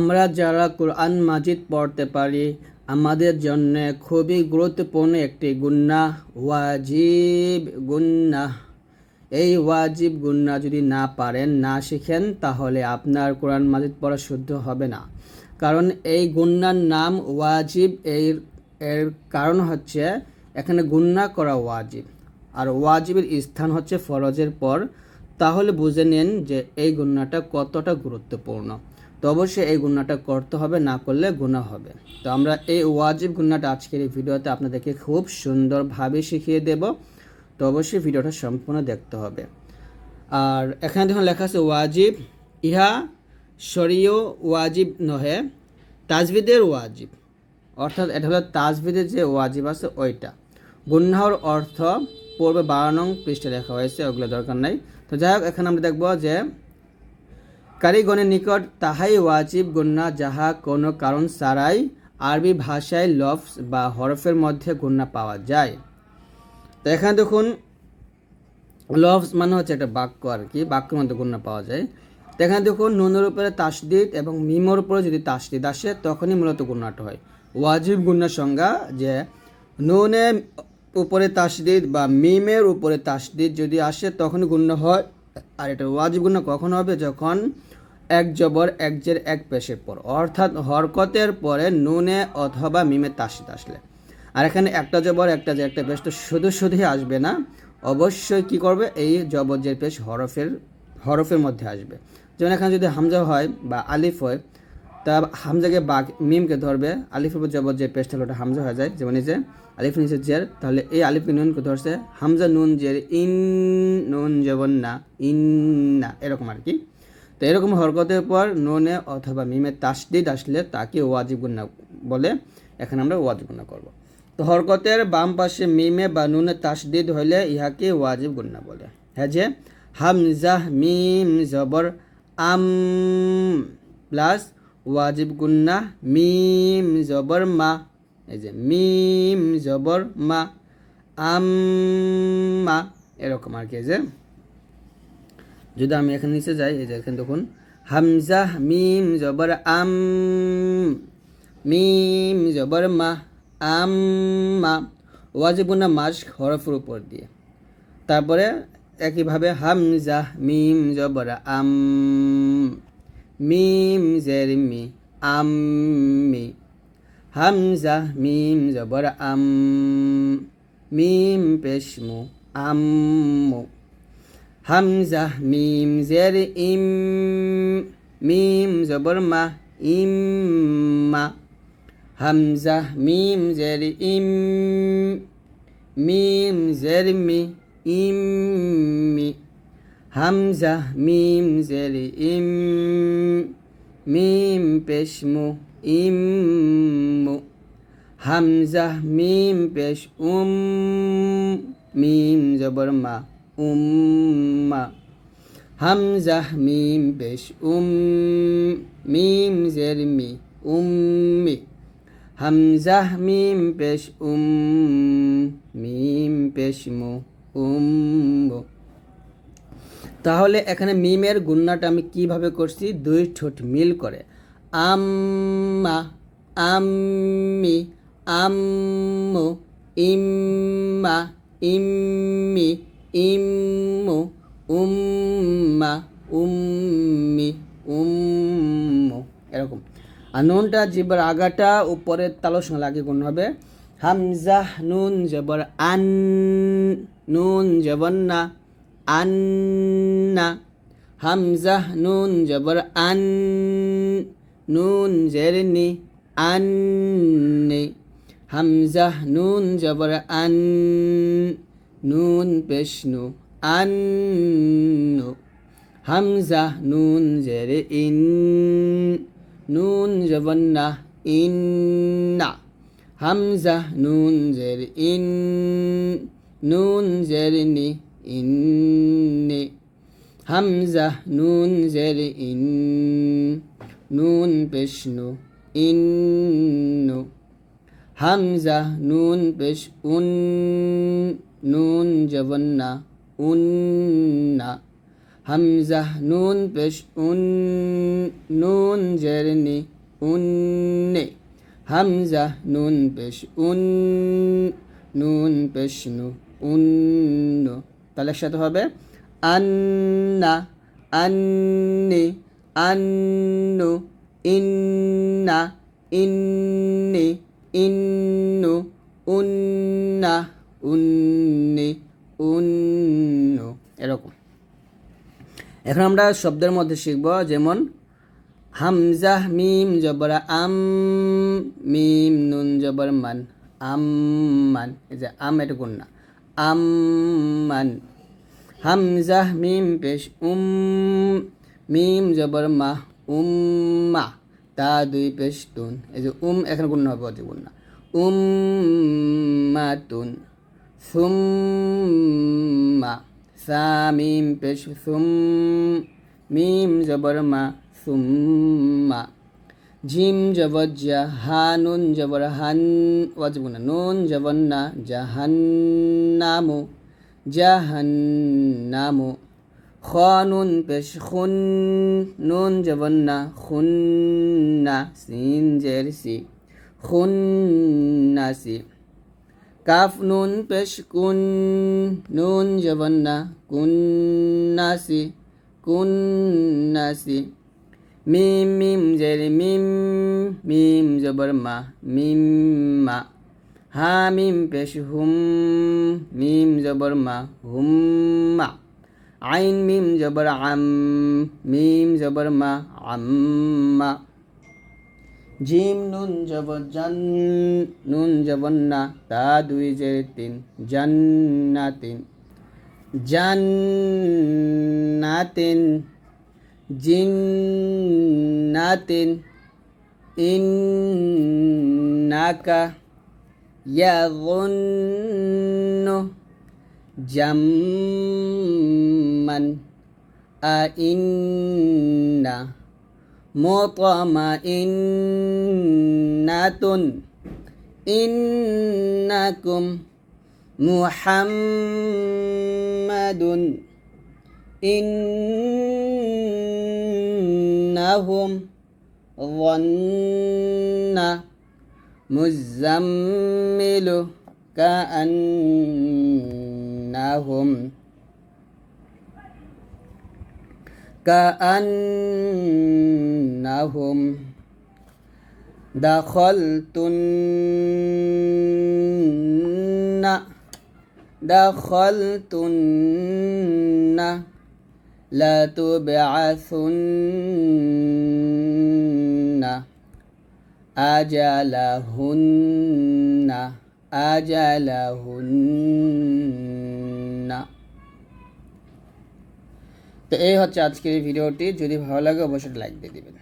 আমরা যারা কোরআন মাজিদ পড়তে পারি আমাদের জন্য খুবই গুরুত্বপূর্ণ একটি গুনাহ ওয়াজিব গুনাহ। এই ওয়াজিব গুনাহ যদি না পারেন, না শিখেন, তাহলে আপনার কোরআন মাজিদ পড়া শুদ্ধ হবে না। কারণ এই গুনার নাম ওয়াজিব। এর কারণ হচ্ছে এখানে গুনাহ করা ওয়াজিব, আর ওয়াজিবের স্থান হচ্ছে ফরজের পর। তাহলে বুঝে নিন যে এই গুনাহটা কতটা গুরুত্বপূর্ণ। তো অবশ্যই এই গুনাহটা করতে হবে, না করলে গুনাহ হবে। তো আমরা এই ওয়াজিব গুনাহটা আজকের এই ভিডিওতে আপনাদেরকে খুব সুন্দরভাবে শিখিয়ে দেব। তো অবশ্যই ভিডিওটা সম্পূর্ণ দেখতে হবে। আর এখানে দেখুন লেখা আছে ওয়াজিব, ইহা শরীয় ওয়াজিব নহে, তাজবিদের ওয়াজিব। অর্থাৎ এটা হলো তাজবিদের যে ওয়াজিব আছে ওইটা। গুনাহর অর্থ পূর্বে 12 নং পৃষ্ঠাে লেখা হয়েছে, ওগুলো দরকার নাই। তো যাই হোক, এখানে আমরা দেখব যে কারিগণের নিকট তাহাই ওয়াজিব গুনাহ যাহা কোনো কারণ ছাড়াই আরবি ভাষায় লফজ বা হরফের মধ্যে গুনাহ পাওয়া যায়। তো এখানে দেখুন লফজ মানে হচ্ছে একটা বাক্য আর কি, বাক্যের মধ্যে গুনাহ পাওয়া যায়। তো এখানে দেখুন নুনের উপরে তাসদিদ এবং মিমের উপরে যদি তাসদিদ আসে তখনই মূলত গুনাহটা হয়। ওয়াজিব গুনাহর সংজ্ঞা যে নুনের উপরে তাসদিদ বা মিমের উপরে তাসদিদ যদি আসে তখনই গুনাহ হয়। আর এটা ওয়াজিব গুনাহ কখন হবে? যখন এক জবর এক জের এক পেশের পর, অর্থাৎ হরকতের পরে নুনে অথবা মিমে তাসদিদ আসলে। আর এখানে একটা জবর একটা জের একটা পেশ তো শুধুই আসবে না, অবশ্যই কি করবে? এই জবর জের পেশ হরফের মধ্যে আসবে। যেমন এখানে যদি হামজা হয় বা আলিফ হয়, তা হামজাকে বা মিমকে ধরবে, আলিফের উপর জবর জের পেশটা ওটা হামজা হয়ে যায়। যেমন এই যে আলিফ নিচে জের, তাহলে এই আলিফকে নুনকে ধরছে, হামজা নুন জের ইন, নুন জবর না, ইন না, এরকম আর কি। তো এরকম হরকতের পর নুনে অথবা মিমে তাসদিদ আসলে তাকে ওয়াজিব গুনাহ বলে। এখানে আমরা ওয়াজিব গুনাহ করব। তো হরকতের বাম পাশে মিমে বা নুনে তাসদিদ হইলে ইহাকে ওয়াজিব গুনাহ বলে। হ্যাঁ, যে হামজা মিম জবর আম প্লাস ওয়াজিব গুনাহ মিম জবর মা। এই যে মিম জবর মা, আম্মা, এরকম আর কি। যে যদি আমি এখানে নিচে যাই, এই যে এখানে দেখুন হামজা মিম জবর আম, মিম জবর মা, আম্মা। ওয়াজিব গুনাহ মাস্ক হরফের উপর দিয়ে। তারপরে একইভাবে হামজা মিম জবর আম, মিম জের মি, আম্মি, হামজা মিম জবর আম, মিম পেশ মু, আম্মু, হামজা মিম জের ইম, মিম জবর মা, ইম্মা, হামজা মিম জের ইম, মিম জের মি, ইম্মি, হামজা মিম জের ইম, মিম পেশ মু, ইম্মু, হামজা মিম পেশ মিম জবর মা, উম্মা, হামজা মিম পেশ মিম জের মি, উম্মি, হামজা মিম পেশ মিম পেশ মু, উম্মু। তাহলে এখানে মিমের গুণনাটা আমি কিভাবে করছি? দুই ঠোঁট মিল করে আম্মা, আম্মি, আম্মু, ইম্মা, ইম্মি, ইম্মু, উম্মা, উম্মি, উম্মু, এরকম। আর নুনটা জিহ্বার আগাটা উপরের তালুর সঙ্গে লাগিয়ে গুণ হবে। হামজা নুন জবর আন, নুন জবর না, আন্না, হামজা নুন জবর আন, নুন জের নি, আন্নি, হামজা নুন জবর আন, নুন পেশ নু, আন্নু, হামজা নুন জের ইন, নুন জবর না, ইন্না, হামজা নুন জের ইন, নুন জের নি, ইন্নি, হামজা নুন জের ইন, নুন পেশ নু, ইন্নু, হামজা নুন পেশ উন, নুন জবর না, উন্না, হামজা নুন পেশ উন, নুন জের নি, উন্নে হামজা নুন পেশ নুন পেশ নু উন্ন তাহলে একসাথে হবে আন্না আন্নি আন্নু ইন্না ইন্নি ইন্নু উন্না উন্নি উন্নু এরকম। এখন আমরা শব্দের মধ্যে শিখব, যেমন হামজা মিম জবর আম মিম নুন জবর মান আম্মান, এই যে আম এটা গুণ না আম্মান। হামজা মিম পেশ মিম জবর মা উম্মা তা দুই পেশ তুন, এই যে এখানে গুণ হবে অতি গুণ না উম্মাতুন। সুম্মা সা মিম পেশ মিম জবর মা সুম্মা। জিম জবর জা হা নুন জবর হান ওয়াজিব গুণ নুন জবর না জাহান্নামু জাহান্নামু। খ নুন পেশ খুন নুন জবর না খুন্না সিন জের সি খুন্নাসি। কাফ নুন পেশ কুন নুন জবর না কুন্নাসি কুন্নাসি। মিম মিম জের মিম মিম জবর মা মিম্মা। হা মিম পেশ হুম মিম জবর মা হুম্মা। আইন মিম জবর আম মিম জবর মা আম্মা। জিম নুন জবর জান নুন জবর না তা দুই জের তিন জান্নাতিন জান্নাতিন। জিন্নাতিন ইন্নাকা ইয়াযুন্নু জাম্মান আইন্না মুতমাইন্নাতুন ইন্নাকুম মুহাম্মাদুন ইন্নাহুম ظنّا مزمل كأنهم دخلتن لتبعثن أجلهن তো এই হচ্ছে আজকের এই ভিডিওটি। যদি ভালো লাগে অবশ্যই লাইক দিয়ে দিবেন।